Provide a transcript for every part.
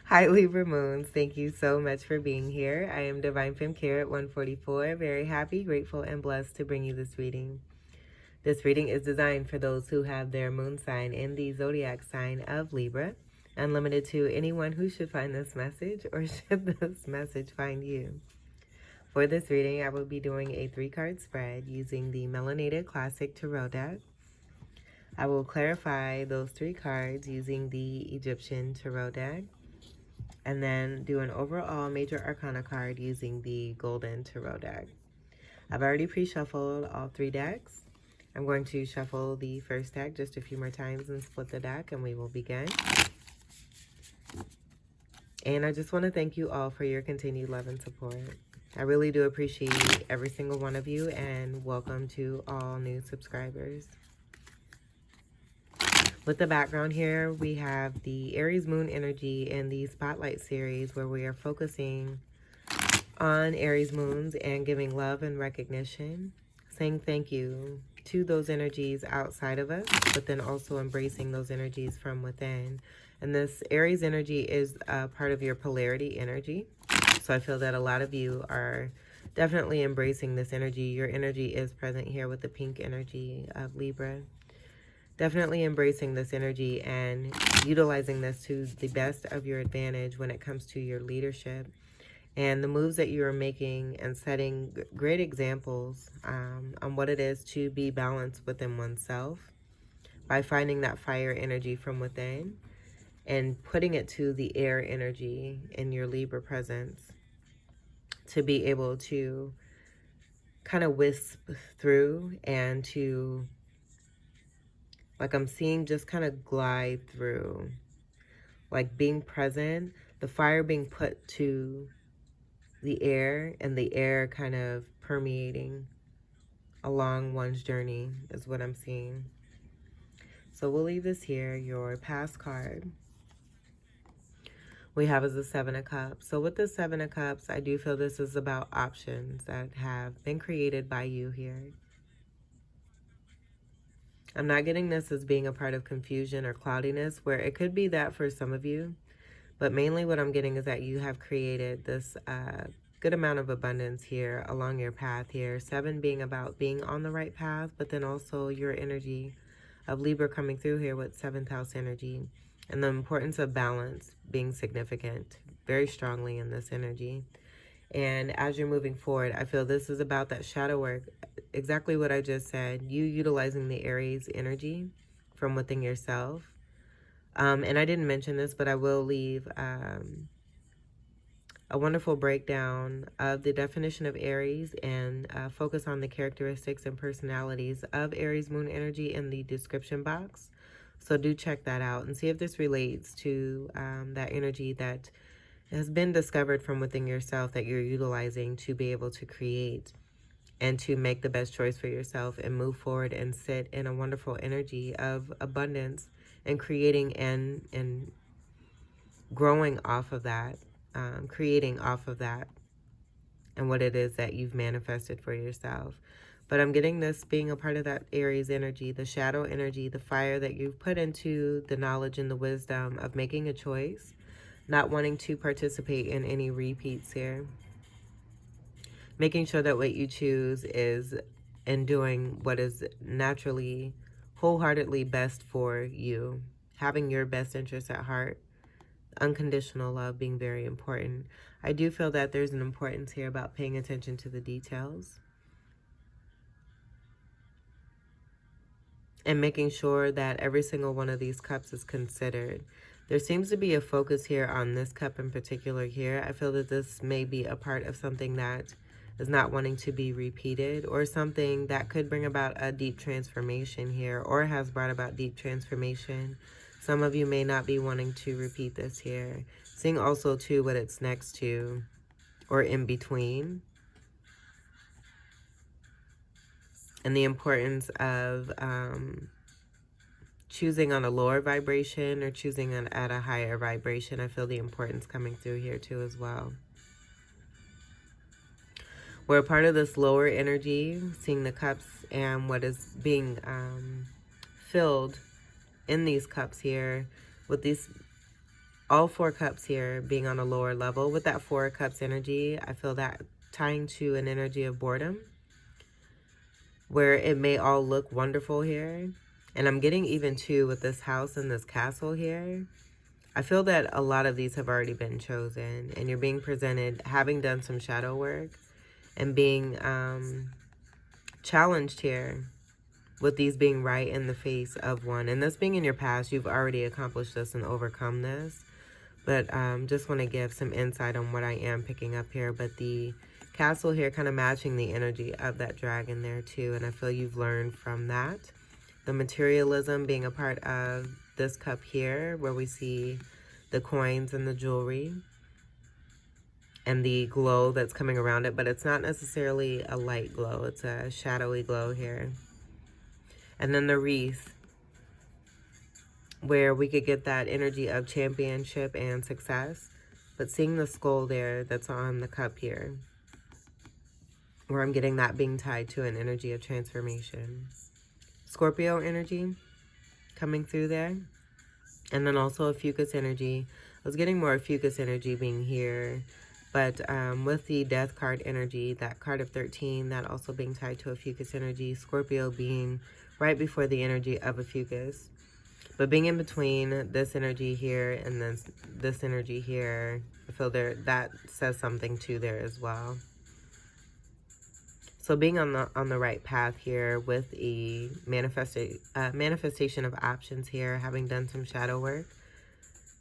Hi, Libra Moons. Thank you so much for being here. I am Divine Femme Care at 144. Very happy, grateful, and blessed to bring you this reading. This reading is designed for those who have their moon sign in the zodiac sign of Libra, and limited to anyone who should find this message or should this message find you. For this reading, I will be doing a 3-card spread using the Melanated Classic Tarot deck. I will clarify those 3 cards using the Egyptian Tarot deck, and then do an overall major arcana card using the Golden Tarot deck. I've already pre-shuffled all 3 decks. I'm going to shuffle the first deck just a few more times and split the deck, and we will begin. And I just want to thank you all for your continued love and support. I really do appreciate every single one of you, and welcome to all new subscribers. With the background here, we have the Aries Moon energy in the Spotlight series, where we are focusing on Aries Moons and giving love and recognition, saying thank you to those energies outside of us, but then also embracing those energies from within. And this Aries energy is a part of your polarity energy. So I feel that a lot of you are definitely embracing this energy. Your energy is present here with the pink energy of Libra. Definitely embracing this energy and utilizing this to the best of your advantage when it comes to your leadership and the moves that you are making, and setting great examples on what it is to be balanced within oneself by finding that fire energy from within and putting it to the air energy in your Libra presence to be able to kind of wisp through and to, like I'm seeing, just kind of glide through, like being present, the fire being put to the air and the air kind of permeating along one's journey is what I'm seeing. So we'll leave this here. Your past card we have is the 7 of Cups. So with the 7 of Cups, I do feel this is about options that have been created by you here. I'm not getting this as being a part of confusion or cloudiness, where it could be that for some of you. But mainly what I'm getting is that you have created this good amount of abundance here along your path here. 7 being about being on the right path, but then also your energy of Libra coming through here with 7th house energy. And the importance of balance being significant very strongly in this energy. And as you're moving forward, I feel this is about that shadow work. Exactly what I just said. You utilizing the Aries energy from within yourself. And I didn't mention this, but I will leave a wonderful breakdown of the definition of Aries and focus on the characteristics and personalities of Aries Moon energy in the description box. So do check that out and see if this relates to that energy that has been discovered from within yourself that you're utilizing to be able to create and to make the best choice for yourself and move forward and sit in a wonderful energy of abundance and creating and growing off of that, creating off of that and what it is that you've manifested for yourself. But I'm getting this being a part of that Aries energy, the shadow energy, the fire that you've put into the knowledge and the wisdom of making a choice, not wanting to participate in any repeats here. Making sure that what you choose is in doing what is naturally, wholeheartedly best for you. Having your best interests at heart. Unconditional love being very important. I do feel that there's an importance here about paying attention to the details. And making sure that every single one of these cups is considered. There seems to be a focus here on this cup in particular here. I feel that this may be a part of something that is not wanting to be repeated, or something that could bring about a deep transformation here, or has brought about deep transformation. Some of you may not be wanting to repeat this here. Seeing also too what it's next to or in between. And the importance of choosing on a lower vibration or choosing at a higher vibration. I feel the importance coming through here too as well. We're a part of this lower energy, seeing the cups and what is being filled in these cups here with these all 4 cups here being on a lower level. With that 4 cups energy, I feel that tying to an energy of boredom, where it may all look wonderful here. And I'm getting even too with this house and this castle here. I feel that a lot of these have already been chosen, and you're being presented, having done some shadow work, and being challenged here with these being right in the face of one. And this being in your past, you've already accomplished this and overcome this. But just want to give some insight on what I am picking up here. But the castle here kind of matching the energy of that dragon there too. And I feel you've learned from that. The materialism being a part of this cup here, where we see the coins and the jewelry and the glow that's coming around it. But it's not necessarily a light glow. It's a shadowy glow here. And then the wreath, where we could get that energy of championship and success. But seeing the skull there that's on the cup here, where I'm getting that being tied to an energy of transformation. Scorpio energy coming through there. And then also a Fucus energy. I was getting more Fucus energy being here. But with the death card energy, that card of 13, that also being tied to a Fucus energy. Scorpio being right before the energy of a Fucus. But being in between this energy here and then this energy here, I feel there that says something too there as well. So being on the right path here with a manifestation of options here, having done some shadow work,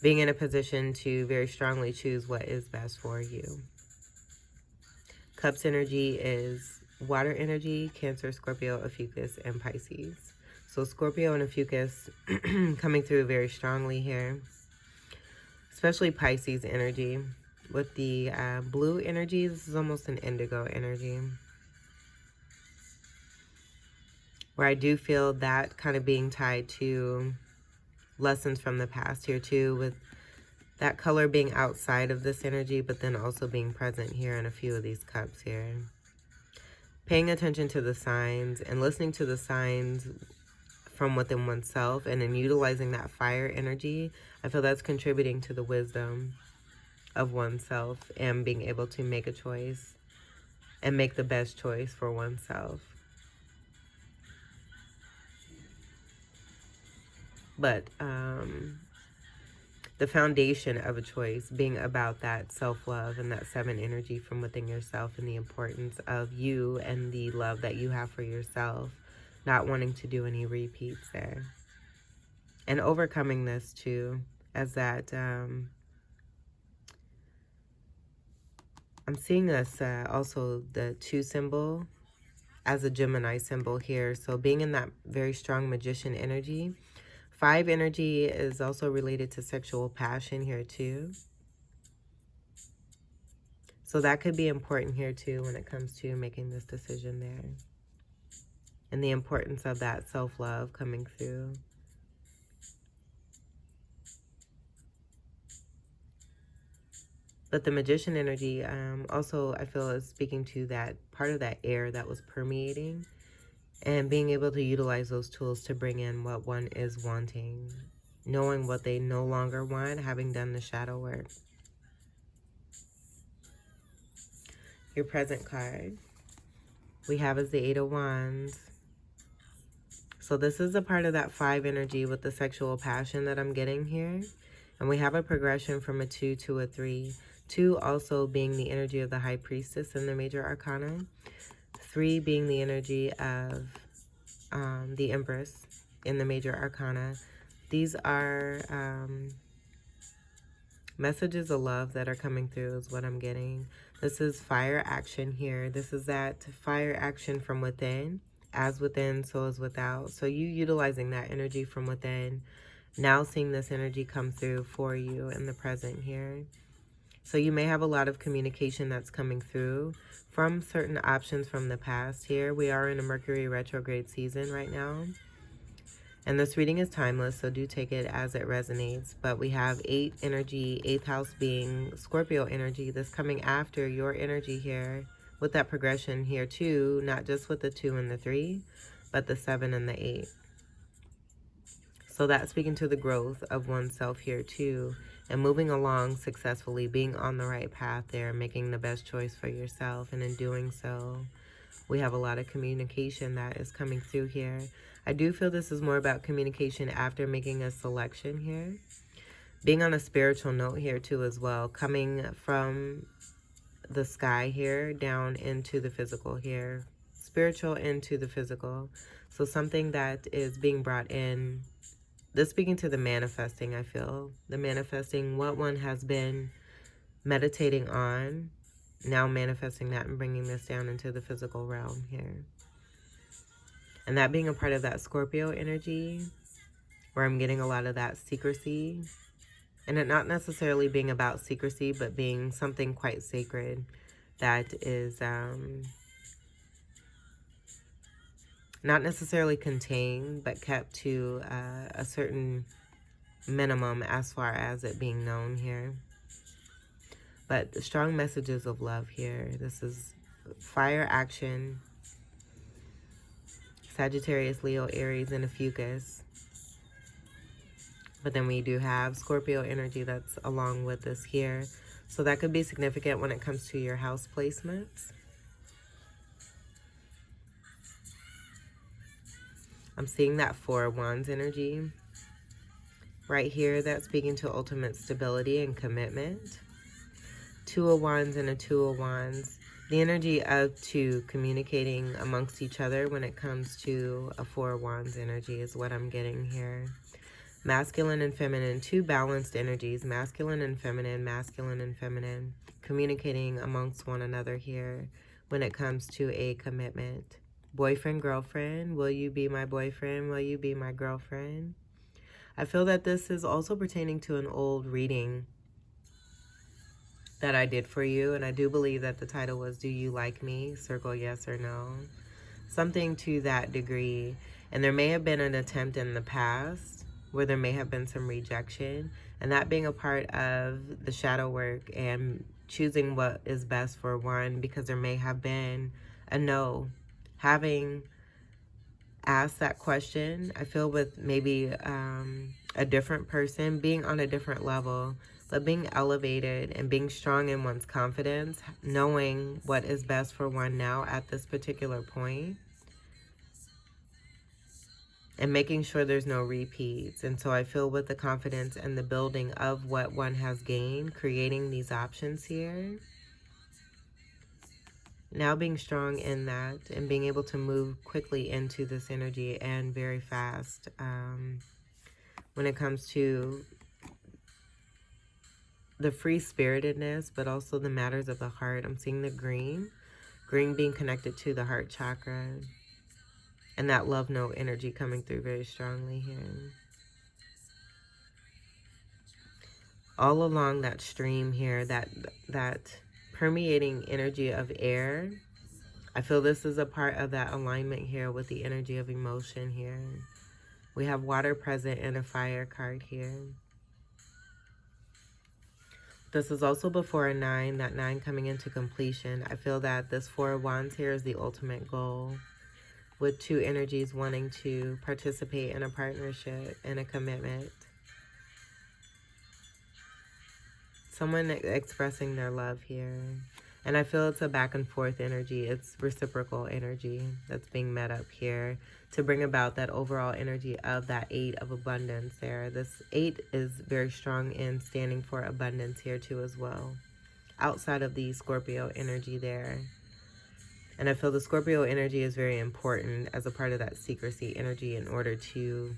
being in a position to very strongly choose what is best for you. Cups energy is water energy, Cancer, Scorpio, Ophiuchus, and Pisces. So Scorpio and Ophiuchus coming through very strongly here, especially Pisces energy. With the blue energy, this is almost an indigo energy, where I do feel that kind of being tied to lessons from the past here too, with that color being outside of this energy, but then also being present here in a few of these cups here. Paying attention to the signs and listening to the signs from within oneself, and then utilizing that fire energy, I feel that's contributing to the wisdom of oneself and being able to make a choice and make the best choice for oneself. But the foundation of a choice being about that self-love and that 7 energy from within yourself, and the importance of you and the love that you have for yourself, not wanting to do any repeats there. And overcoming this too, as that I'm seeing this also the 2 symbol as a Gemini symbol here. So being in that very strong magician energy. 5 energy is also related to sexual passion here too. So that could be important here too when it comes to making this decision there. And the importance of that self-love coming through. But the magician energy also I feel is speaking to that part of that air that was permeating, and being able to utilize those tools to bring in what one is wanting, knowing what they no longer want, having done the shadow work. Your present card we have is the 8 of Wands. So this is a part of that 5 energy with the sexual passion that I'm getting here. And we have a progression from a 2 to a 3. 2 also being the energy of the High Priestess in the Major Arcana. 3 being the energy of the Empress in the Major Arcana. These are messages of love that are coming through is what I'm getting. This is fire action here. This is that fire action from within. As within, so is without. So you utilizing that energy from within. Now seeing this energy come through for you in the present here. So you may have a lot of communication that's coming through from certain options from the past here. We are in a Mercury retrograde season right now. And this reading is timeless, so do take it as it resonates. But we have 8 energy, 8th house being Scorpio energy. This coming after your energy here with that progression here too. Not just with the 2 and the 3, but the 7 and the 8. So that's speaking to the growth of oneself here too, and moving along successfully, being on the right path there, making the best choice for yourself. And in doing so, we have a lot of communication that is coming through here. I do feel this is more about communication after making a selection here. Being on a spiritual note here too as well, coming from the sky here down into the physical here, spiritual into the physical. So something that is being brought in, this speaking to the manifesting, I feel the manifesting what one has been meditating on, now manifesting that and bringing this down into the physical realm here. And that being a part of that Scorpio energy, where I'm getting a lot of that secrecy. And it not necessarily being about secrecy, but being something quite sacred that is not necessarily contained, but kept to a certain minimum as far as it being known here. But the strong messages of love here. This is fire action, Sagittarius, Leo, Aries, and a fucus. But then we do have Scorpio energy that's along with this here. So that could be significant when it comes to your house placements. I'm seeing that Four of Wands energy right here. That's speaking to ultimate stability and commitment. Two of Wands and a Two of Wands. The energy of two communicating amongst each other when it comes to a Four of Wands energy is what I'm getting here. Masculine and feminine, two balanced energies, masculine and feminine, communicating amongst one another here when it comes to a commitment. Boyfriend, girlfriend, will you be my boyfriend? Will you be my girlfriend? I feel that this is also pertaining to an old reading that I did for you, and I do believe that the title was Do You Like Me? Circle yes or no. Something to that degree. And there may have been an attempt in the past where there may have been some rejection, and that being a part of the shadow work and choosing what is best for one, because there may have been a no. Having asked that question, I feel with maybe a different person, being on a different level, but being elevated and being strong in one's confidence, knowing what is best for one now at this particular point, and making sure there's no repeats. And so I feel with the confidence and the building of what one has gained, creating these options here, now being strong in that and being able to move quickly into this energy and very fast when it comes to the free-spiritedness, but also the matters of the heart. I'm seeing the green being connected to the heart chakra, and that love note energy coming through very strongly here. All along that stream here, that permeating energy of air, I feel this is a part of that alignment here with the energy of emotion here. We have water present and a fire card here. This is also before a 9, that 9 coming into completion. I feel that this Four of Wands here is the ultimate goal, with two energies wanting to participate in a partnership and a commitment. Someone expressing their love here. And I feel it's a back and forth energy. It's reciprocal energy that's being met up here to bring about that overall energy of that 8 of abundance there. This 8 is very strong in standing for abundance here too as well, outside of the Scorpio energy there. And I feel the Scorpio energy is very important as a part of that secrecy energy in order to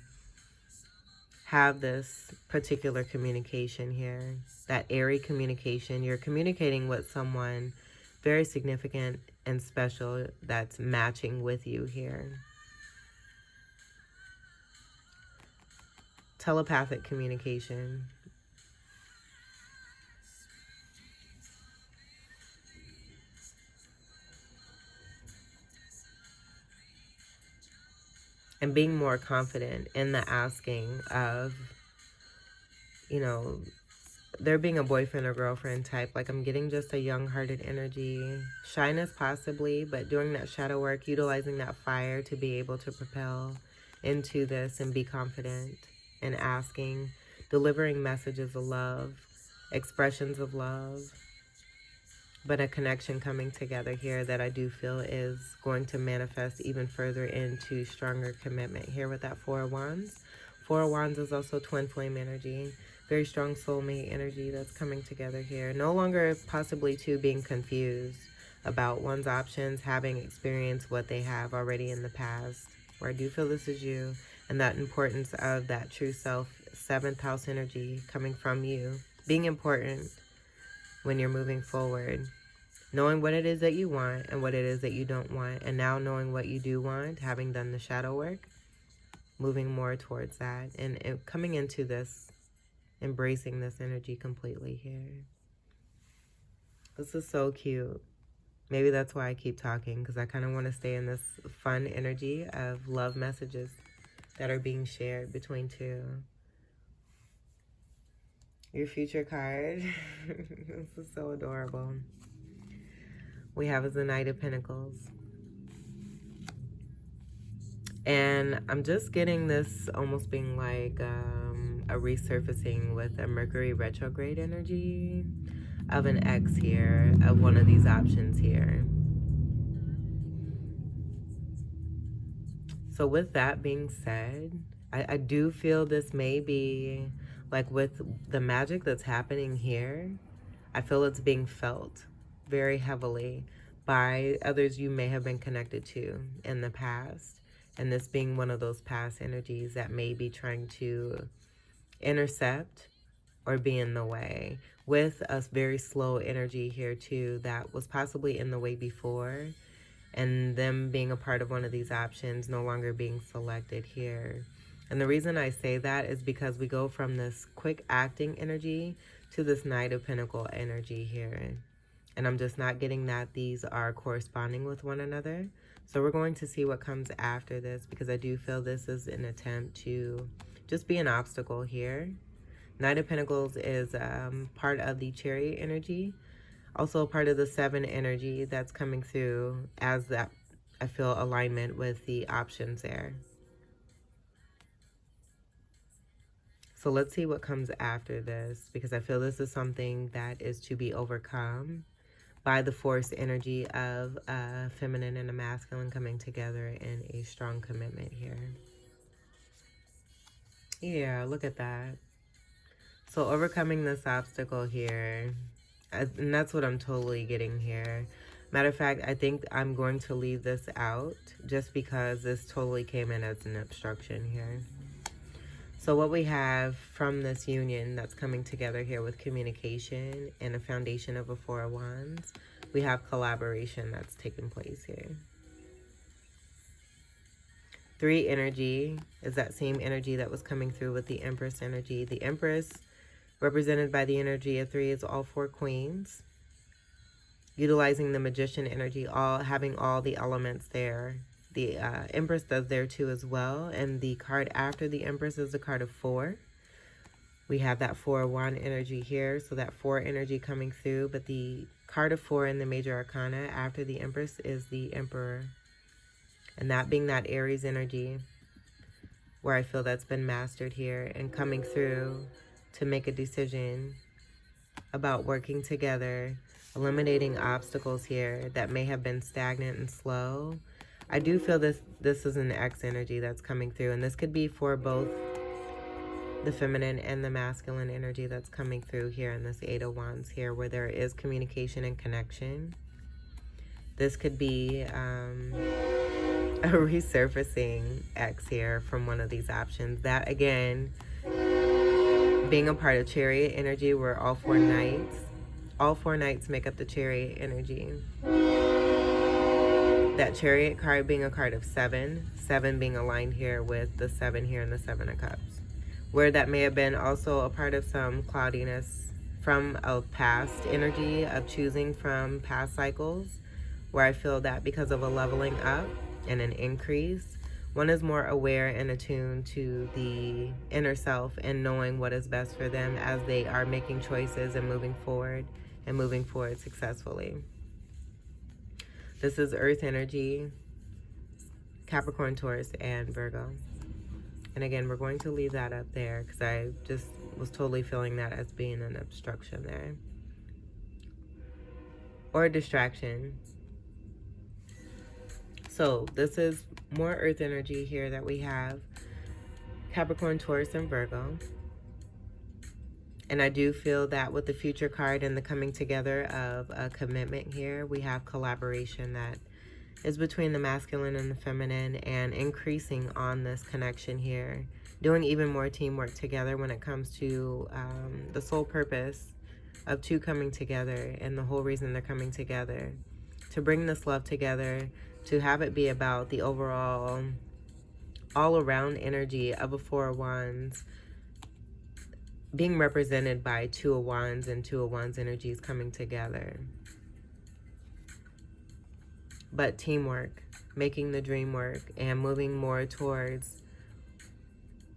have this particular communication here, that airy communication. You're communicating with someone very significant and special that's matching with you here. Telepathic communication. And being more confident in the asking of, you know, there being a boyfriend or girlfriend type. Like I'm getting just a young-hearted energy. Shyness possibly, but doing that shadow work, utilizing that fire to be able to propel into this and be confident. and asking, delivering messages of love, expressions of love, but a connection coming together here that I do feel is going to manifest even further into stronger commitment here with that Four of Wands. Four of Wands is also twin flame energy, very strong soulmate energy that's coming together here. No longer possibly too being confused about one's options, having experienced what they have already in the past, where I do feel this is you, and that importance of that true self, 7th house energy coming from you, being important when you're moving forward. Knowing what it is that you want and what it is that you don't want, and now knowing what you do want, having done the shadow work, moving more towards that, and coming into this, embracing this energy completely here. This is so cute. Maybe that's why I keep talking, because I kind of want to stay in this fun energy of love messages that are being shared between two. Your future card. This is so adorable. We have the Knight of Pentacles. And I'm just getting this almost being like a resurfacing with a Mercury retrograde energy of an X here, of one of these options here. So with that being said, I do feel this may be, like with the magic that's happening here, I feel it's being felt very heavily by others you may have been connected to in the past. And this being one of those past energies that may be trying to intercept or be in the way, with a very slow energy here too that was possibly in the way before, and them being a part of one of these options no longer being selected here. And the reason I say that is because we go from this quick acting energy to this Knight of Pentacles energy here. And I'm just not getting that these are corresponding with one another. So we're going to see what comes after this, because I do feel this is an attempt to just be an obstacle here. Knight of Pentacles is part of the Chariot energy. Also part of the 7 energy that's coming through as that, I feel, alignment with the options there. So let's see what comes after this, because I feel this is something that is to be overcome by the force energy of a feminine and a masculine coming together in a strong commitment here. Yeah, look at that. So overcoming this obstacle here, and that's what I'm totally getting here. Matter of fact, I think I'm going to leave this out just because this totally came in as an obstruction here. So what we have from this union that's coming together here with communication and a foundation of a Four of Wands, we have collaboration that's taking place here. 3 energy is that same energy that was coming through with the Empress energy. The Empress, represented by the energy of 3, is all 4 queens. Utilizing the Magician energy, having all the elements there. The Empress does there too as well. And the card after the Empress is the card of 4. We have that 4 of Wands energy here. So that 4 energy coming through. But the card of 4 in the Major Arcana after the Empress is the Emperor. And that being that Aries energy, where I feel that's been mastered here and coming through to make a decision about working together, eliminating obstacles here that may have been stagnant and slow. I do feel this is an X energy that's coming through, and this could be for both the feminine and the masculine energy that's coming through here in this 8 of Wands here, where there is communication and connection. This could be a resurfacing X here from one of these options. That, again, being a part of Chariot energy, where all 4 knights make up the Chariot energy. That Chariot card being a card of 7 being aligned here with the 7 here in the 7 of Cups, where that may have been also a part of some cloudiness from a past energy of choosing from past cycles, where I feel that because of a leveling up and an increase, one is more aware and attuned to the inner self and knowing what is best for them as they are making choices and moving forward successfully. This is Earth energy, Capricorn, Taurus, and Virgo. And again, we're going to leave that up there because I just was totally feeling that as being an obstruction there. Or a distraction. So this is more earth energy here that we have. Capricorn, Taurus, and Virgo. And I do feel that with the future card and the coming together of a commitment here, we have collaboration that is between the masculine and the feminine, and increasing on this connection here. Doing even more teamwork together when it comes to the sole purpose of two coming together, and the whole reason they're coming together. To bring this love together, to have it be about the overall, all-around energy of a Four of Wands, being represented by Two of Wands and Two of Wands energies coming together. But teamwork, making the dream work, and moving more towards,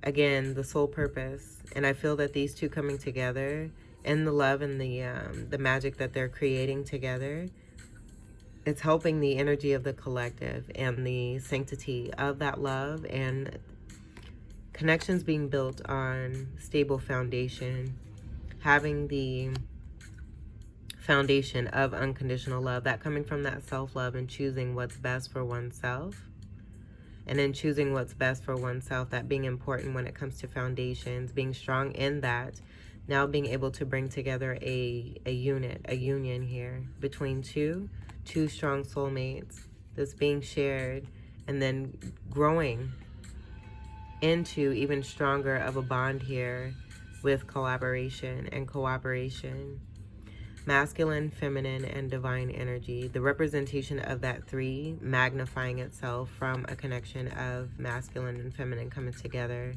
again, the sole purpose. And I feel that these two coming together, and the love and the magic that they're creating together, it's helping the energy of the collective and the sanctity of that love, and connections being built on stable foundation, having the foundation of unconditional love, that coming from that self-love and choosing what's best for oneself. And then choosing what's best for oneself, that being important when it comes to foundations, being strong in that. Now being able to bring together a unit, a union here between two strong soulmates that's being shared, and then growing into even stronger of a bond here with collaboration and cooperation. Masculine, feminine, and divine energy. The representation of that three magnifying itself from a connection of masculine and feminine coming together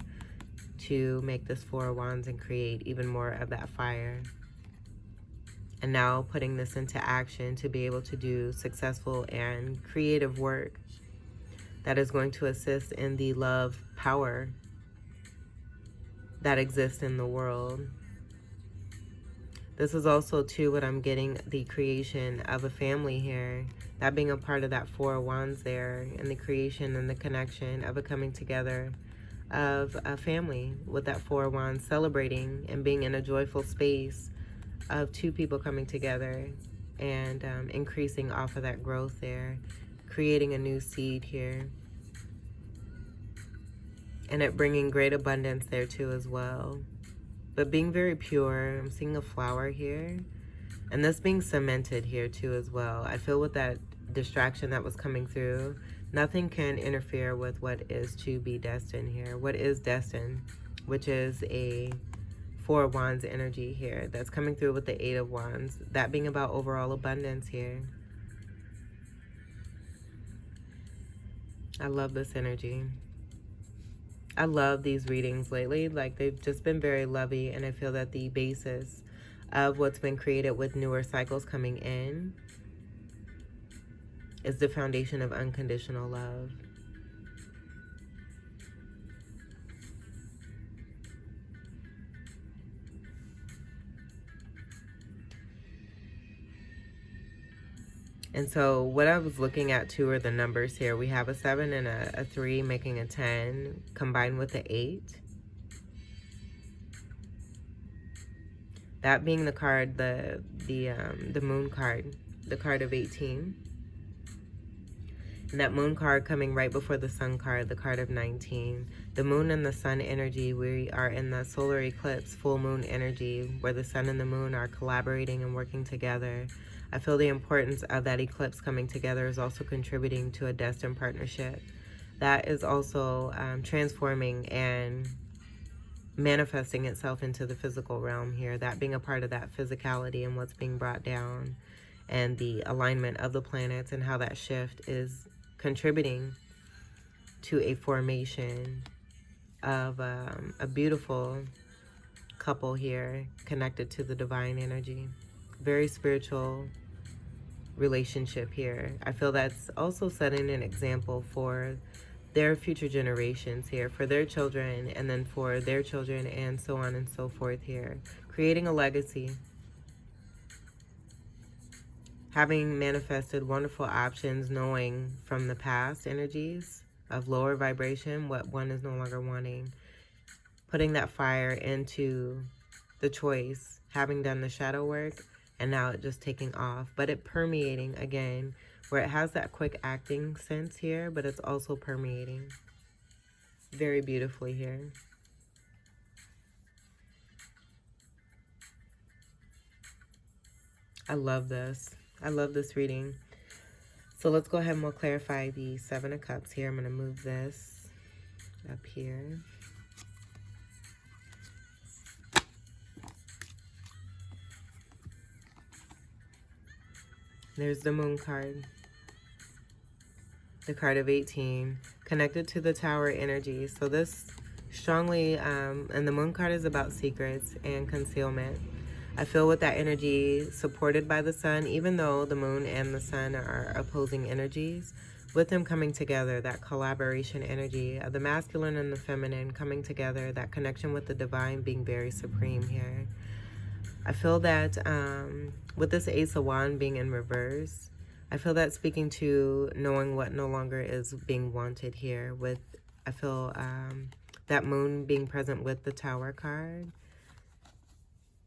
to make this Four of Wands and create even more of that fire. And now putting this into action to be able to do successful and creative work that is going to assist in the love power that exists in the world. This is also, too, what I'm getting, the creation of a family here. That being a part of that Four of Wands there, and the creation and the connection of a coming together of a family with that Four of Wands, celebrating and being in a joyful space of two people coming together and increasing off of that growth there, creating a new seed here. And it bringing great abundance there, too, as well. But being very pure. I'm seeing a flower here. And this being cemented here too as well. I feel with that distraction that was coming through, nothing can interfere with what is to be destined here. What is destined, which is a Four of Wands energy here. That's coming through with the Eight of Wands. That being about overall abundance here. I love this energy. I love these readings lately. Like, they've just been very lovey, and I feel that the basis of what's been created with newer cycles coming in is the foundation of unconditional love. And so what I was looking at too are the numbers here. We have a 7 and a 3 making a 10 combined with the 8. That being the card, the moon card, the card of 18. And that moon card coming right before the sun card, the card of 19. The moon and the sun energy, we are in the solar eclipse, full moon energy, where the sun and the moon are collaborating and working together. I feel the importance of that eclipse coming together is also contributing to a destined partnership. That is also transforming and manifesting itself into the physical realm here. That being a part of that physicality and what's being brought down, and the alignment of the planets, and how that shift is contributing to a formation of a beautiful couple here connected to the divine energy. Very spiritual relationship here. I feel that's also setting an example for their future generations here, for their children, and then for their children, and so on and so forth here. Creating a legacy. Having manifested wonderful options, knowing from the past energies of lower vibration, what one is no longer wanting. Putting that fire into the choice, having done the shadow work, and now it just taking off. But it permeating again, where it has that quick acting sense here, but it's also permeating very beautifully here. I love this. I love this reading. So let's go ahead and we'll clarify the Seven of Cups here. I'm going to move this up here. There's the Moon card. The card of 18, connected to the Tower energy. So this strongly, and the Moon card is about secrets and concealment. I feel with that energy supported by the Sun, even though the Moon and the Sun are opposing energies, with them coming together, that collaboration energy of the masculine and the feminine coming together, that connection with the divine being very supreme here. I feel that with this Ace of Wands being in reverse, I feel that speaking to knowing what no longer is being wanted here. With, I feel that Moon being present with the Tower card.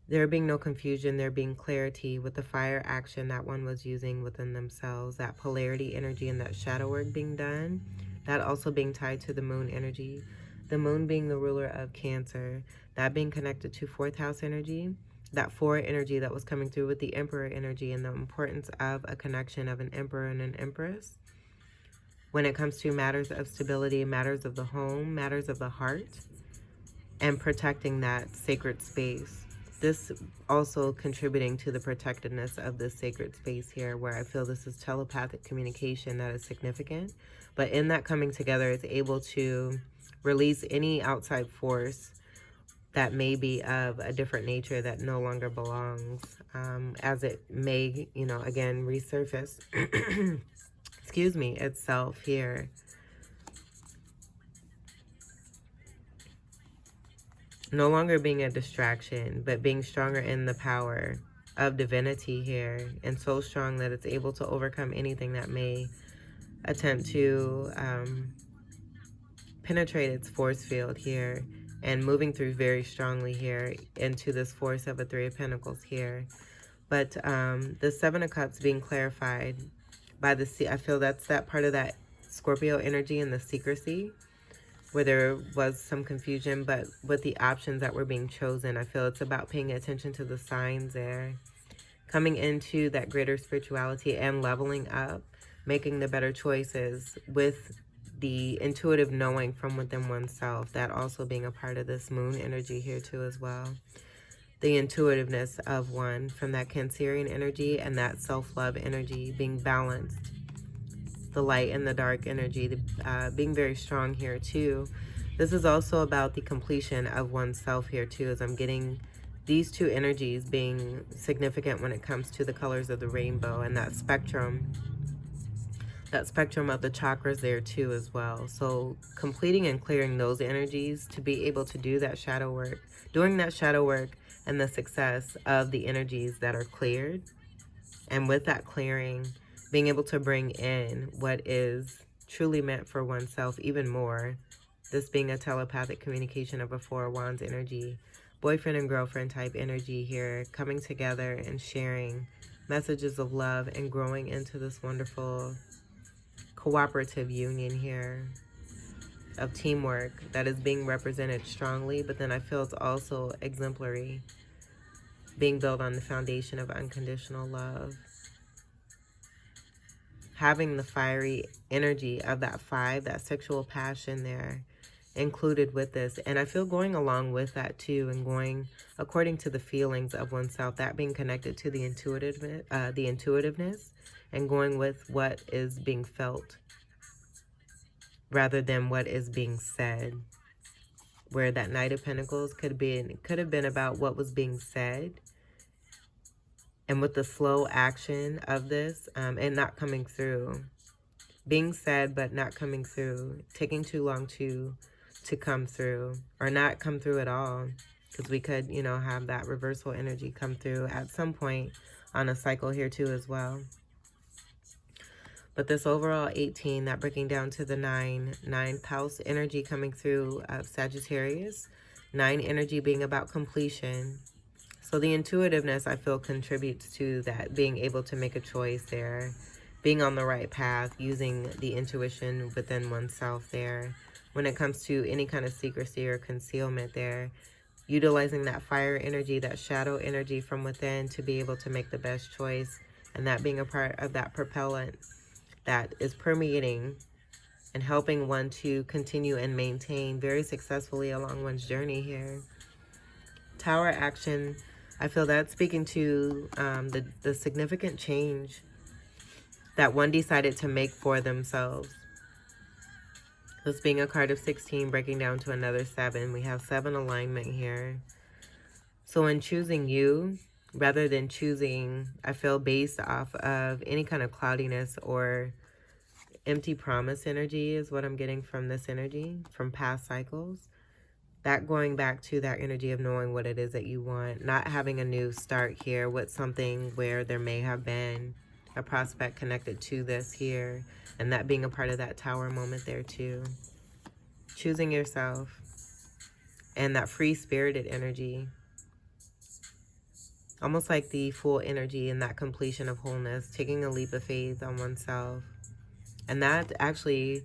There being no confusion, there being clarity with the fire action that one was using within themselves. That polarity energy and that shadow work being done. That also being tied to the Moon energy. The Moon being the ruler of Cancer. That being connected to 4th house energy. That 4 energy that was coming through with the Emperor energy and the importance of a connection of an Emperor and an Empress when it comes to matters of stability, matters of the home, matters of the heart, and protecting that sacred space. This also contributing to the protectedness of this sacred space here, where I feel this is telepathic communication that is significant. But in that coming together, it's able to release any outside force that may be of a different nature that no longer belongs, as it may, you know, again, resurface, excuse me, itself here. No longer being a distraction, but being stronger in the power of divinity here, and so strong that it's able to overcome anything that may attempt to penetrate its force field here, and moving through very strongly here into this force of a 3 of Pentacles here. But the 7 of Cups being clarified by the sea, I feel that's that part of that Scorpio energy and the secrecy, where there was some confusion, but with the options that were being chosen, I feel it's about paying attention to the signs there, coming into that greater spirituality and leveling up, making the better choices with the intuitive knowing from within oneself, that also being a part of this Moon energy here too as well. The intuitiveness of one from that Cancerian energy and that self-love energy being balanced. The light and the dark energy being very strong here too. This is also about the completion of oneself here too, as I'm getting these two energies being significant when it comes to the colors of the rainbow and that spectrum of the chakras there too as well. So completing and clearing those energies to be able to do that shadow work, doing that shadow work and the success of the energies that are cleared. And with that clearing, being able to bring in what is truly meant for oneself even more. This being a telepathic communication of a 4 of Wands energy, boyfriend and girlfriend type energy here, coming together and sharing messages of love and growing into this wonderful cooperative union here of teamwork that is being represented strongly. But then I feel it's also exemplary, being built on the foundation of unconditional love. Having the fiery energy of that 5, that sexual passion there included with this. And I feel going along with that too, and going according to the feelings of oneself, that being connected to the intuitiveness and going with what is being felt rather than what is being said. Where that Knight of Pentacles could have been about what was being said. And with the slow action of this and not coming through. Being said but not coming through. Taking too long to come through. Or not come through at all. Because we could, you know, have that reversal energy come through at some point on a cycle here too as well. But this overall 18, that breaking down to the 9th house energy coming through Sagittarius. 9 energy being about completion. So the intuitiveness, I feel, contributes to that, being able to make a choice there, being on the right path, using the intuition within oneself there. When it comes to any kind of secrecy or concealment there, utilizing that fire energy, that shadow energy from within to be able to make the best choice, and that being a part of that propellant that is permeating and helping one to continue and maintain very successfully along one's journey here. Tower action, I feel that's speaking to the significant change that one decided to make for themselves. This being a card of 16, breaking down to another 7. We have 7 alignment here. So in choosing you, rather than choosing, I feel, based off of any kind of cloudiness or empty promise energy is what I'm getting from this energy, from past cycles. That going back to that energy of knowing what it is that you want, not having a new start here with something where there may have been a prospect connected to this here, and that being a part of that tower moment there too. Choosing yourself and that free-spirited energy, almost like the full energy and that completion of wholeness, taking a leap of faith on oneself. And that actually,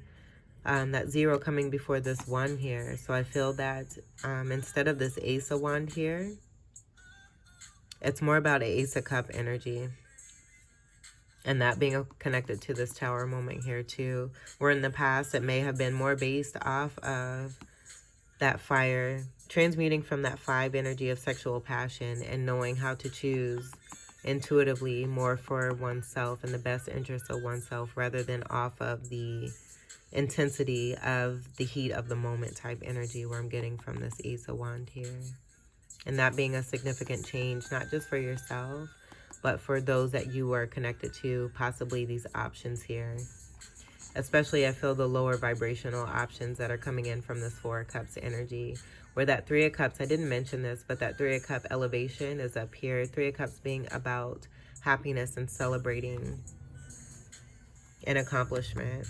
that 0 coming before this 1 here. So I feel that instead of this Ace of Wand here, it's more about an Ace of Cup energy. And that being connected to this tower moment here too. Where in the past it may have been more based off of that fire, transmuting from that 5 energy of sexual passion and knowing how to choose intuitively more for oneself and the best interest of oneself, rather than off of the intensity of the heat of the moment type energy, where I'm getting from this Ace of Wand here. And that being a significant change, not just for yourself, but for those that you are connected to, possibly these options here. Especially, I feel the lower vibrational options that are coming in from this 4 of Cups energy. Where that 3 of Cups, I didn't mention this, but that 3 of Cup elevation is up here. 3 of Cups being about happiness and celebrating an accomplishment.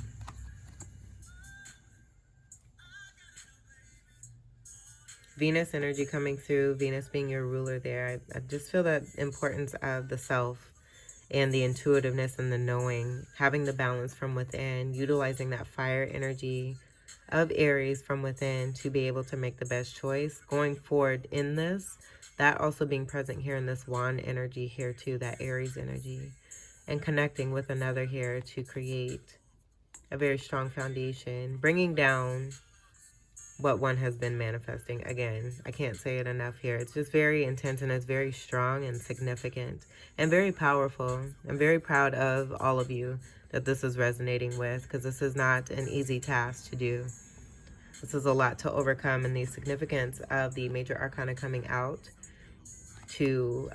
Venus energy coming through, Venus being your ruler there. I just feel that importance of the self and the intuitiveness and the knowing, having the balance from within, utilizing that fire energy of Aries from within to be able to make the best choice going forward in this. That also being present here in this wand energy here too, that Aries energy, and connecting with another here to create a very strong foundation, bringing down what one has been manifesting. Again, I can't say it enough here. It's just very intense, and it's very strong and significant and very powerful. I'm very proud of all of you that this is resonating with, because this is not an easy task to do. This is a lot to overcome, and the significance of the major arcana coming out to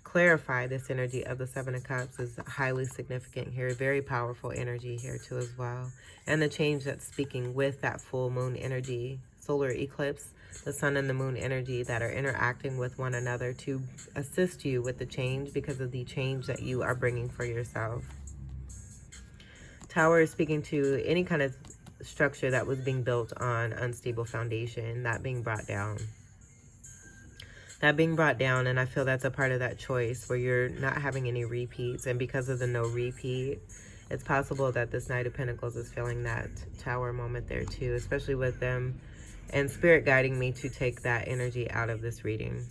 clarify this energy of the 7 of Cups is highly significant here. Very powerful energy here too as well. And the change that's speaking with that full moon energy, solar eclipse, the sun and the moon energy that are interacting with one another to assist you with the change because of the change that you are bringing for yourself. Tower is speaking to any kind of structure that was being built on unstable foundation, that being brought down. That being brought down, and I feel that's a part of that choice where you're not having any repeats. And because of the no repeat, it's possible that this Knight of Pentacles is feeling that tower moment there too, especially with them and Spirit guiding me to take that energy out of this reading.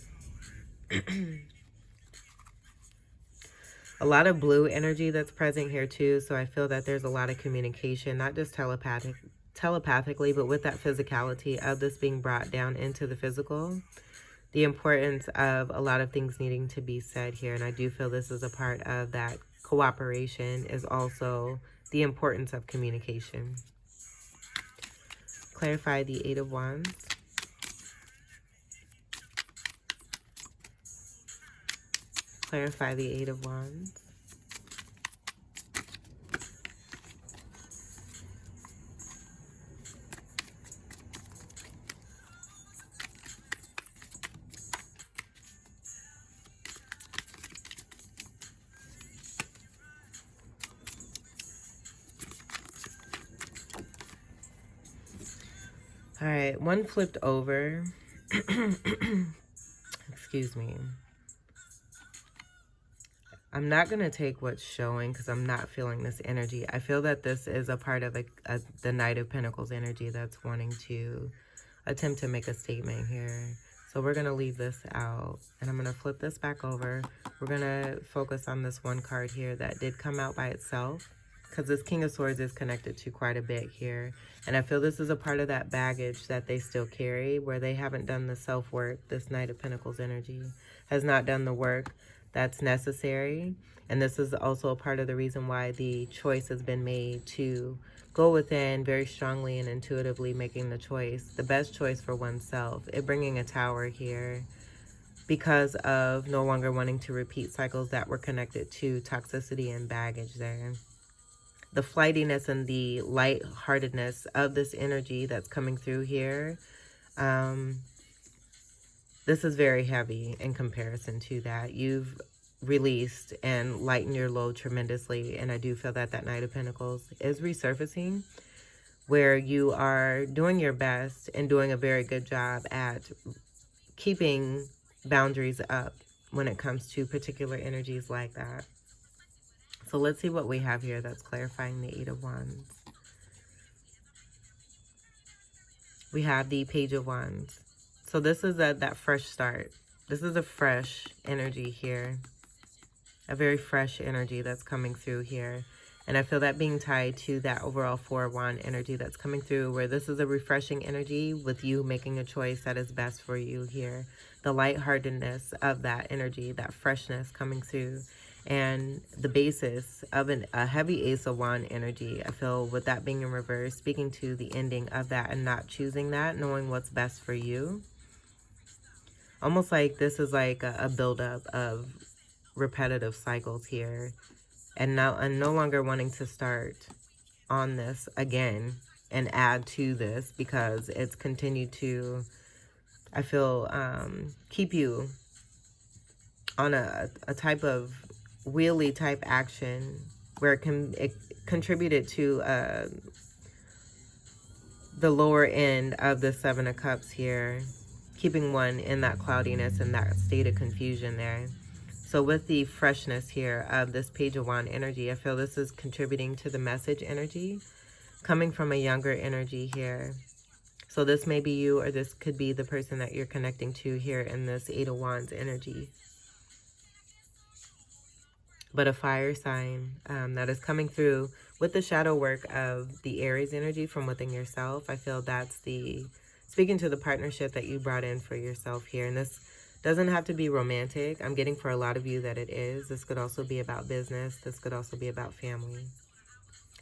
A lot of blue energy that's present here too, so I feel that there's a lot of communication, not just telepathically, but with that physicality of this being brought down into the physical. The importance of a lot of things needing to be said here, and I do feel this is a part of that cooperation, is also the importance of communication. Clarify the 8 of Wands. Clarify the 8 of Wands. right, one flipped over. Excuse me. I'm not going to take what's showing because I'm not feeling this energy. I feel that this is a part of the Knight of Pentacles energy that's wanting to attempt to make a statement here. So we're going to leave this out. And I'm going to flip this back over. We're going to focus on this one card here that did come out by itself, because this King of Swords is connected to quite a bit here. And I feel this is a part of that baggage that they still carry, where they haven't done the self-work. This Knight of Pentacles energy has not done the work that's necessary. And this is also a part of the reason why the choice has been made to go within very strongly and intuitively, making the choice, the best choice for oneself. It bringing a Tower here because of no longer wanting to repeat cycles that were connected to toxicity and baggage there. The flightiness and the lightheartedness of this energy that's coming through here, this is very heavy in comparison to that. You've released and lightened your load tremendously, and I do feel that that Knight of Pentacles is resurfacing, where you are doing your best and doing a very good job at keeping boundaries up when it comes to particular energies like that. So let's see what we have here that's clarifying the Eight of Wands. We have the Page of Wands. So this is that fresh start. This is a fresh energy here. A very fresh energy that's coming through here. And I feel that being tied to that overall Four of Wands energy that's coming through, where this is a refreshing energy with you making a choice that is best for you here. The lightheartedness of that energy, that freshness coming through. And the basis of a heavy Ace of Wands energy, I feel with that being in reverse, speaking to the ending of that and not choosing that, knowing what's best for you. Almost like this is like a buildup of repetitive cycles here. And now I'm no longer wanting to start on this again and add to this, because it's continued to, I feel, keep you on a type of wheelie type action where it contributed to the lower end of the Seven of Cups here, keeping one in that cloudiness and that state of confusion there. So with the freshness here of this Page of Wands energy, I feel this is contributing to the message energy coming from a younger energy here. So this may be you, or this could be the person that you're connecting to here in this Eight of Wands energy. But a fire sign that is coming through with the shadow work of the Aries energy from within yourself. I feel that's speaking to the partnership that you brought in for yourself here. And this doesn't have to be romantic. I'm getting for a lot of you that it is. This could also be about business. This could also be about family.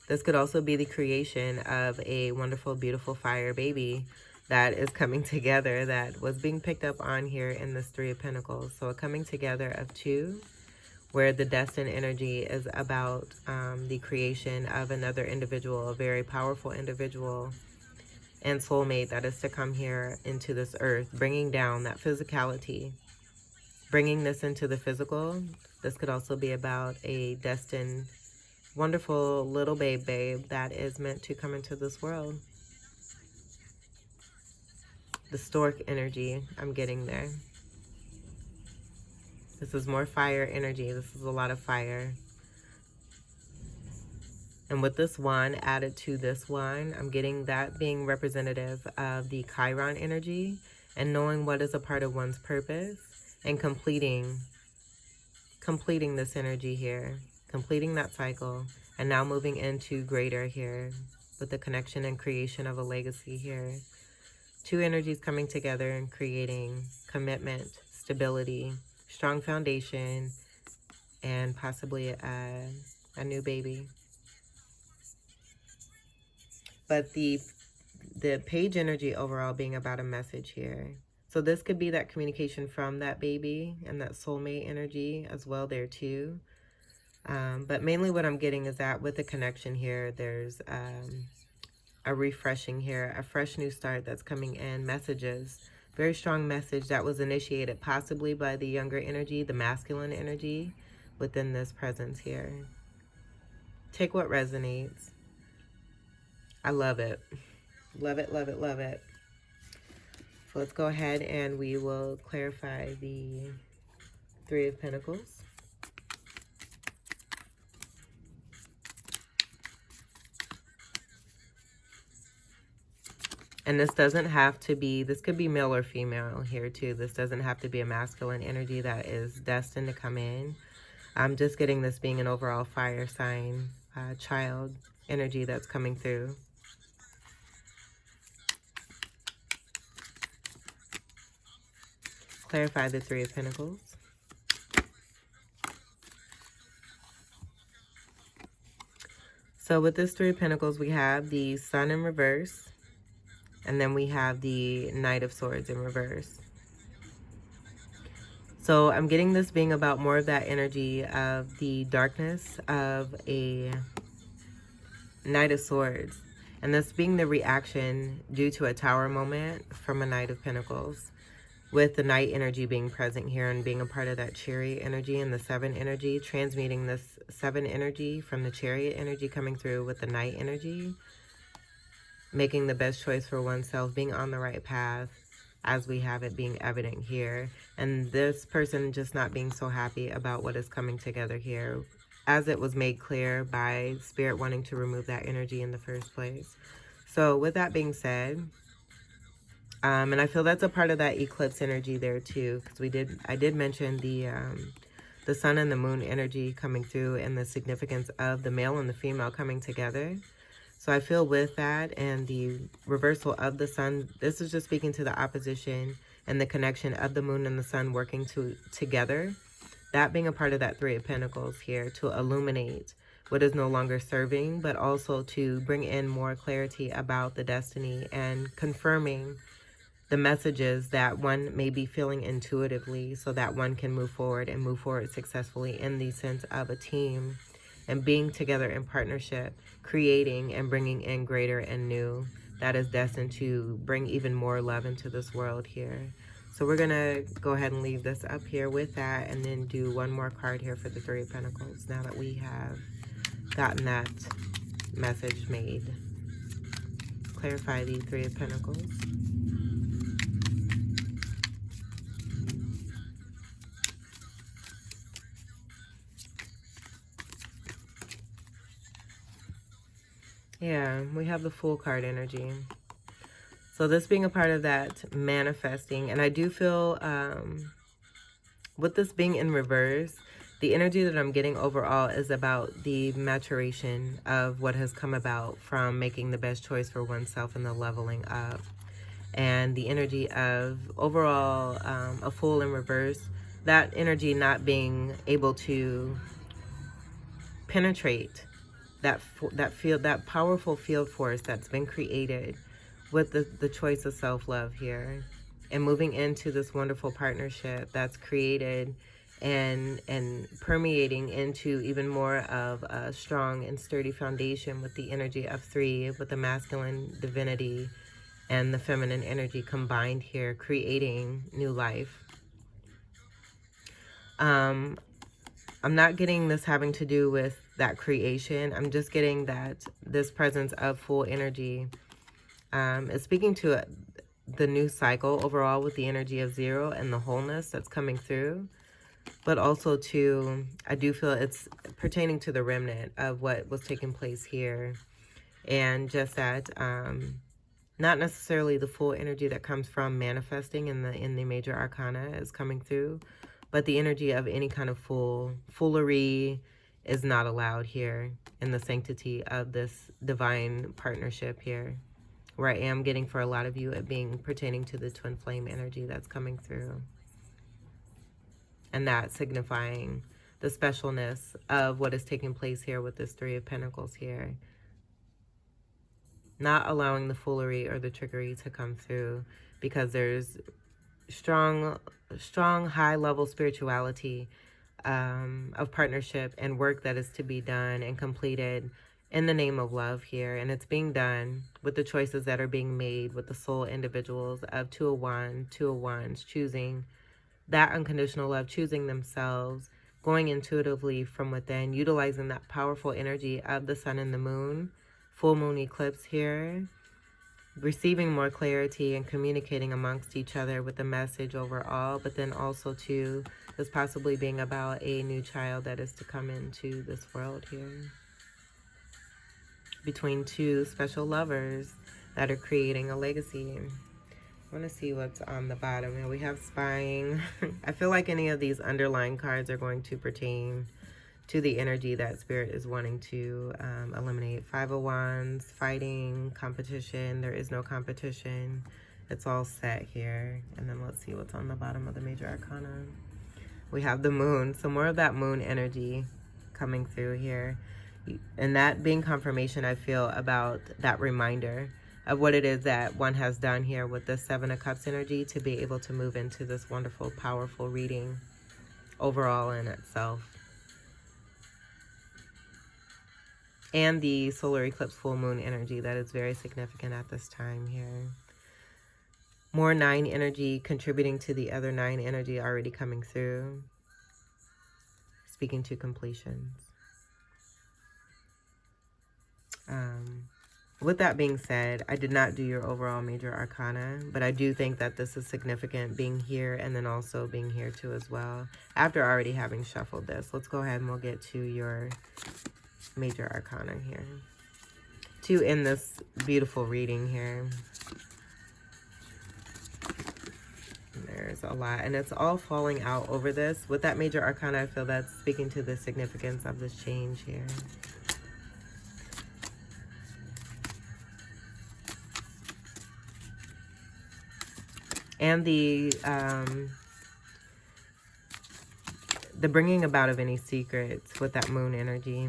This could also be the creation of a wonderful, beautiful fire baby that is coming together, that was being picked up on here in this Three of Pentacles. So a coming together of two, where the destined energy is about the creation of another individual, a very powerful individual and soulmate that is to come here into this earth, bringing down that physicality, bringing this into the physical. This could also be about a destined, wonderful little babe that is meant to come into this world. The stork energy I'm getting there. This is more fire energy. This is a lot of fire. And with this wand added to this wand, I'm getting that being representative of the Chiron energy and knowing what is a part of one's purpose and completing this energy here, completing that cycle, and now moving into greater here with the connection and creation of a legacy here. Two energies coming together and creating commitment, stability, strong foundation, and possibly a new baby. But the page energy overall being about a message here. So this could be that communication from that baby and that soulmate energy as well there too. But mainly what I'm getting is that with the connection here, there's a refreshing here, a fresh new start that's coming in, messages. Very strong message that was initiated possibly by the younger energy, the masculine energy within this presence here. Take what resonates. I love it. Love it, love it, love it. So let's go ahead and we will clarify the Three of Pentacles. And this doesn't have to be, this could be male or female here too. This doesn't have to be a masculine energy that is destined to come in. I'm just getting this being an overall fire sign, child energy that's coming through. Clarify the Three of Pentacles. So with this Three of Pentacles, we have the Sun in reverse. And then we have the Knight of Swords in reverse. So I'm getting this being about more of that energy of the darkness of a Knight of Swords. And this being the reaction due to a Tower moment from a Knight of Pentacles. With the Knight energy being present here and being a part of that Chariot energy and the Seven energy. Transmuting this Seven energy from the Chariot energy coming through with the Knight energy. Making the best choice for oneself, being on the right path, as we have it being evident here. And this person just not being so happy about what is coming together here, as it was made clear by Spirit wanting to remove that energy in the first place. So with that being said, and I feel that's a part of that eclipse energy there too, because I did mention the Sun and the Moon energy coming through and the significance of the male and the female coming together. So I feel with that and the reversal of the Sun, this is just speaking to the opposition and the connection of the Moon and the Sun working together. That being a part of that Three of Pentacles here to illuminate what is no longer serving, but also to bring in more clarity about the destiny and confirming the messages that one may be feeling intuitively so that one can move forward and move forward successfully in the sense of a team and being together in partnership, creating and bringing in greater and new that is destined to bring even more love into this world here. So we're going to go ahead and leave this up here with that and then do one more card here for the Three of Pentacles now that we have gotten that message made. Clarify the Three of Pentacles. Yeah, we have the Fool card energy. So this being a part of that manifesting, and I do feel with this being in reverse, the energy that I'm getting overall is about the maturation of what has come about from making the best choice for oneself and the leveling up. And the energy of overall a Fool in reverse, that energy not being able to penetrate that powerful field force that's been created with the choice of self-love here and moving into this wonderful partnership that's created and permeating into even more of a strong and sturdy foundation with the energy of three, with the masculine divinity and the feminine energy combined here, creating new life. I'm not getting this having to do with that creation. I'm just getting that this presence of Fool energy is speaking to the new cycle overall with the energy of zero and the wholeness that's coming through. But also to, I do feel it's pertaining to the remnant of what was taking place here. And just that, not necessarily the full energy that comes from manifesting in the major arcana is coming through. But the energy of any kind of foolery is not allowed here in the sanctity of this divine partnership here. Where I am getting for a lot of you it being pertaining to the twin flame energy that's coming through. And that signifying the specialness of what is taking place here with this Three of Pentacles here. Not allowing the foolery or the trickery to come through because there's strong high-level spirituality of partnership and work that is to be done and completed in the name of love here. And it's being done with the choices that are being made with the soul individuals of Two of Wands, choosing that unconditional love, choosing themselves, going intuitively from within, utilizing that powerful energy of the sun and the moon, full moon eclipse here, receiving more clarity and communicating amongst each other with the message overall, but then also too, this possibly being about a new child that is to come into this world here. Between two special lovers that are creating a legacy. I want to see what's on the bottom. And we have spying. I feel like any of these underlying cards are going to pertain to the energy that Spirit is wanting to eliminate. Five of Wands, fighting, competition. There is no competition. It's all set here. And then let's see what's on the bottom of the Major Arcana. We have the Moon. So more of that Moon energy coming through here. And that being confirmation, I feel, about that reminder of what it is that one has done here with the Seven of Cups energy to be able to move into this wonderful, powerful reading overall in itself. And the solar eclipse full moon energy that is very significant at this time here. More 9 energy contributing to the other 9 energy already coming through. Speaking to completions. With that being said, I did not do your overall Major Arcana, but I do think that this is significant being here and then also being here too as well. After already having shuffled this, let's go ahead and we'll get to your Major Arcana here to end this beautiful reading here. There's a lot, and it's all falling out over this. With that Major Arcana, I feel that's speaking to the significance of this change here. And the bringing about of any secrets with that Moon energy.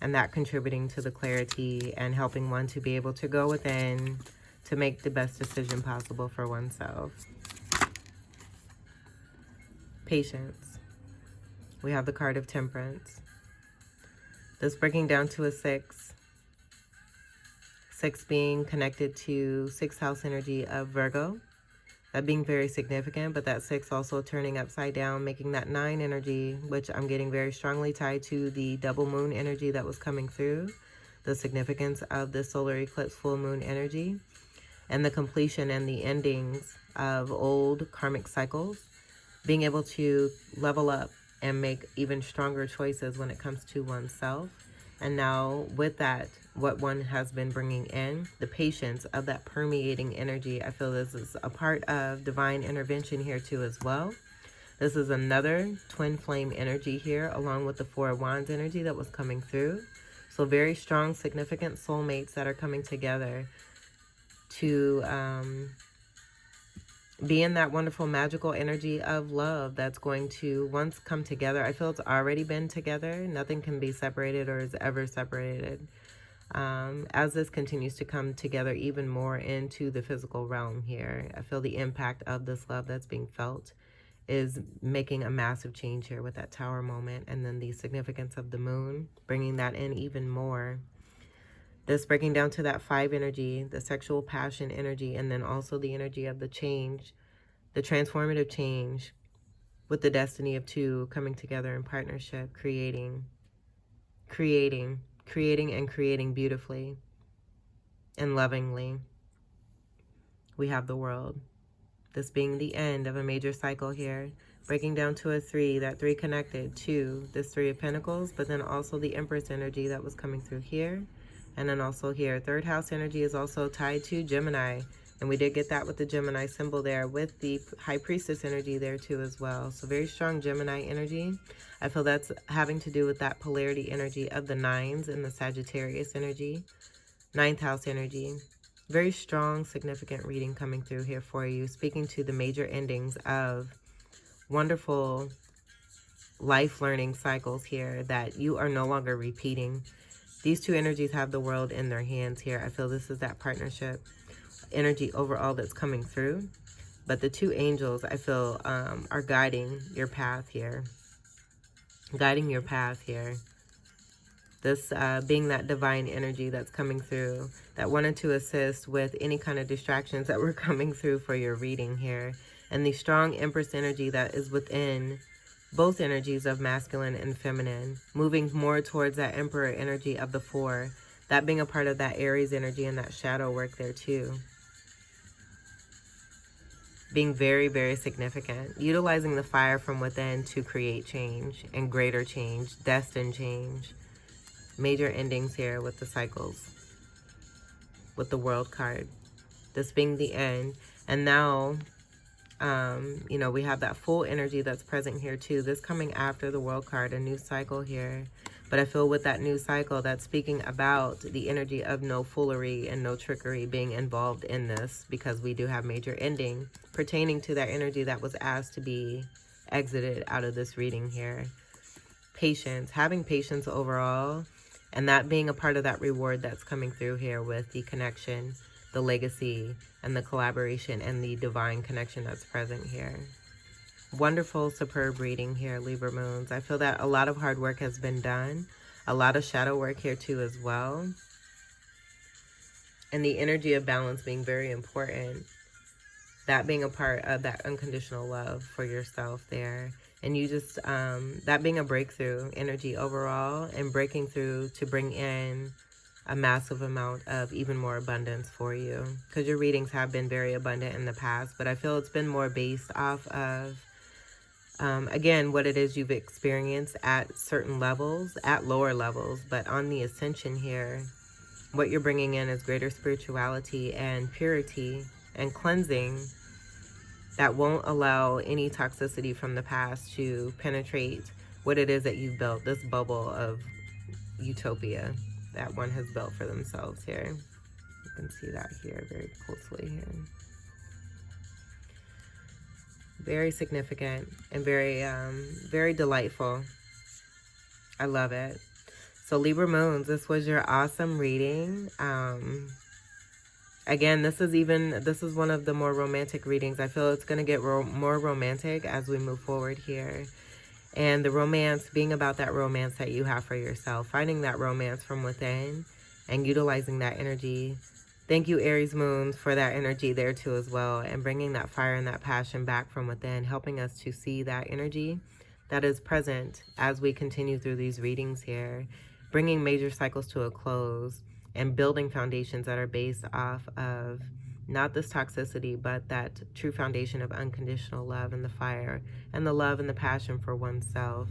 And that contributing to the clarity and helping one to be able to go within to make the best decision possible for oneself. Patience. We have the card of Temperance. This breaking down to a 6. 6 being connected to 6th house energy of Virgo. That being very significant, but that 6 also turning upside down, making that 9 energy, which I'm getting very strongly tied to the double moon energy that was coming through. The significance of the solar eclipse full moon energy. And the completion and the endings of old karmic cycles. Being able to level up and make even stronger choices when it comes to oneself. And now with that, what one has been bringing in, the patience of that permeating energy, I feel this is a part of divine intervention here too as well. This is another twin flame energy here, along with the Four of Wands energy that was coming through. So very strong, significant soulmates that are coming together to be in that wonderful magical energy of love that's going to once come together. I feel it's already been together. Nothing can be separated or is ever separated. As this continues to come together even more into the physical realm here, I feel the impact of this love that's being felt is making a massive change here with that Tower moment, and then the significance of the moon, bringing that in even more. This breaking down to that 5 energy, the sexual passion energy, and then also the energy of the change, the transformative change with the destiny of 2 coming together in partnership, creating beautifully and lovingly. We have the World. This being the end of a major cycle here, breaking down to a 3, that 3 connected to this 3 of Pentacles, but then also the Empress energy that was coming through here. And then also here, 3rd house energy is also tied to Gemini. And we did get that with the Gemini symbol there with the High Priestess energy there too as well. So very strong Gemini energy. I feel that's having to do with that polarity energy of the 9s and the Sagittarius energy. 9th house energy. Very strong, significant reading coming through here for you. Speaking to the major endings of wonderful life learning cycles here that you are no longer repeating. These 2 energies have the world in their hands here. I feel this is that partnership energy overall that's coming through. But the 2 angels, I feel, are guiding your path here. Guiding your path here. This being that divine energy that's coming through, that wanted to assist with any kind of distractions that were coming through for your reading here. And the strong Empress energy that is within both energies of masculine and feminine, moving more towards that Emperor energy of the 4, That being a part of that Aries energy and that shadow work there too. Being very, very significant. Utilizing the fire from within to create change and greater change, destined change. Major endings here with the cycles. With the World card. This being the end. And now, you know, we have that full energy that's present here too. This coming after the World card, a new cycle here. But I feel with that new cycle, that's speaking about the energy of no foolery and no trickery being involved in this, because we do have major ending pertaining to that energy that was asked to be exited out of this reading here. Patience, having patience overall, and that being a part of that reward that's coming through here with the connection, the legacy, and the collaboration and the divine connection that's present here. Wonderful, superb reading here, Libra Moons. I feel that a lot of hard work has been done. A lot of shadow work here too as well. And the energy of balance being very important. That being a part of that unconditional love for yourself there. And you just, that being a breakthrough energy overall, and breaking through to bring in a massive amount of even more abundance for you. Because your readings have been very abundant in the past, but I feel it's been more based off of again, what it is you've experienced at certain levels, at lower levels, but on the ascension here, what you're bringing in is greater spirituality and purity and cleansing that won't allow any toxicity from the past to penetrate what it is that you've built, this bubble of utopia that one has built for themselves here. You can see that here very closely here. Very significant and very, very delightful. I love it. So Libra Moons, this was your awesome reading. Again, this is one of the more romantic readings. I feel it's going to get more romantic as we move forward here. And the romance being about that romance that you have for yourself. Finding that romance from within and utilizing that energy. Thank you, Aries Moons, for that energy there too as well, and bringing that fire and that passion back from within, helping us to see that energy that is present as we continue through these readings here, bringing major cycles to a close and building foundations that are based off of not this toxicity, but that true foundation of unconditional love and the fire and the love and the passion for oneself,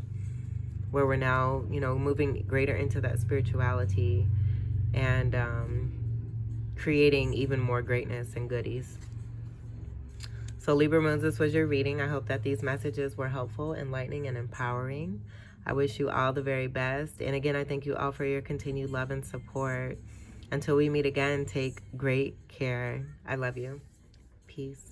where we're now, you know, moving greater into that spirituality and creating even more greatness and goodies. So Libra Moons, this was your reading. I hope that these messages were helpful, enlightening, and empowering. I wish you all the very best. And again, I thank you all for your continued love and support. Until we meet again, take great care. I love you. Peace.